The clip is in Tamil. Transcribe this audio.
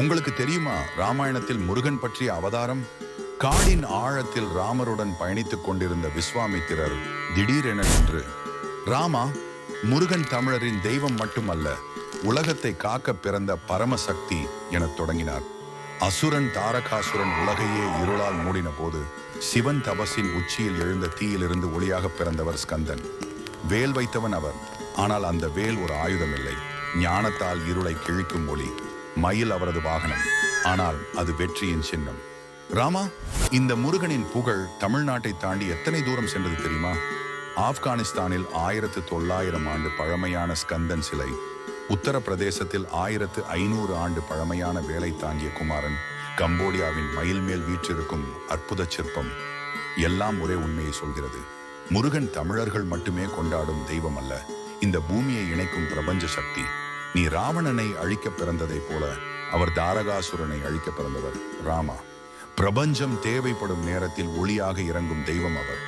உங்களுக்கு தெரியுமா ராமாயணத்தில் முருகன் பற்றிய அவதாரம்? காடின் ஆழத்தில் ராமருடன் பயணித்துக் கொண்டிருந்த விஸ்வாமித்திரர் திடீரென நின்று, ராமா, முருகன் தமிழரின் தெய்வம் மட்டுமல்ல, உலகத்தை காக்க பிறந்த பரமசக்தி எனத் தொடங்கினார். அசுரன் தாரகாசுரன் உலகையே இருளால் மூடின போது சிவன் தபசின் உச்சியில் எழுந்த தீயிலிருந்து ஒளியாக பிறந்தவர் ஸ்கந்தன். வேல் வைத்தவன் அவர். ஆனால் அந்த வேல் ஒரு ஆயுதம் இல்லை, ஞானத்தால் இருளை கிழிக்கும் ஒளி. மயில் அவரது வாகனம், ஆனால் அது வெற்றியின் சின்னம். ராமா, இந்த முருகனின் புகழ் தமிழ்நாட்டை தாண்டி எத்தனை தூரம் சென்றது தெரியுமா? ஆப்கானிஸ்தானில் 1900 ஆண்டு பழமையான ஸ்கந்தன் சிலை, உத்தரப்பிரதேசத்தில் 1500 ஆண்டு பழமையான வேலை தாங்கிய குமாரன், கம்போடியாவின் மயில் மேல் வீற்றிருக்கும் அற்புத சிற்பம், எல்லாம் ஒரே உண்மையை சொல்கிறது. முருகன் தமிழர்கள் மட்டுமே கொண்டாடும் தெய்வம் அல்ல, இந்த பூமியை இணைக்கும் பிரபஞ்ச சக்தி. நீ ராவணனை அழிக்க பிறந்ததைப் போல அவர் தாரகாசுரனை அழிக்க பிறந்தவர் ராமா. பிரபஞ்சம் தேவைப்படும் நேரத்தில் ஒளியாக இறங்கும் தெய்வம் அவர்.